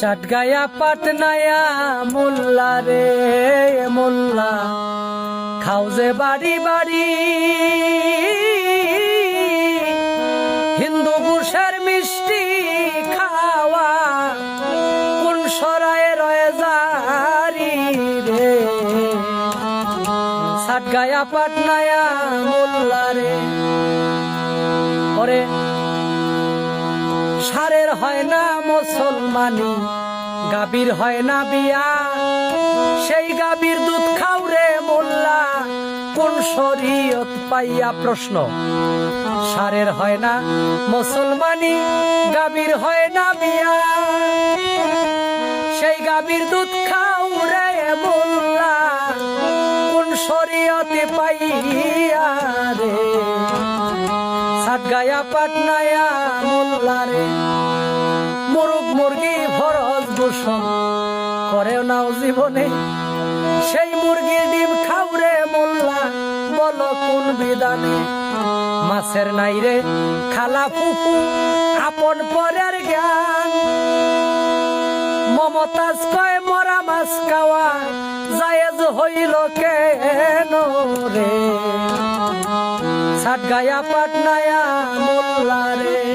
চাটগায়া পাটনায়া মোল্লা রে মোল্লা খাও যে বাড়ি বাড়ি হিন্দু ঘুষের মিষ্টি খাওয়া কোন সরায় রয়ে জারি রে চাটগায়া পাটনায়া মোল্লা রে ওরে সারের হয় না মুসলমানি গাভীর হয় না বিয়া সেই গাভীর দুধ খাও রে মোল্লা কোন শরীয়ত পাইয়া প্রশ্ন সারের হয় না মুসলমানি গাভীর হয় না বিয়া সেই গাভীর দুধ খাও রে মোল্লা কোন শরীয়তে পাইয়া রে চাটগায়া পাটনায়া মোল্লা রে মুরগ মুরগি ফরজ গোসল করেও নাও জীবনে সেই মুরগির ডিম খাও রে মোল্লা বলো কোন বিধানে মাছের নাই রে খালা ফুফু আপন পরের জ্ঞান মমতাজ কয় মরা মাছ খাওয়া জায়েজ হইল কেন রে চাটগায়া পাটনায়া মোল্লা রে।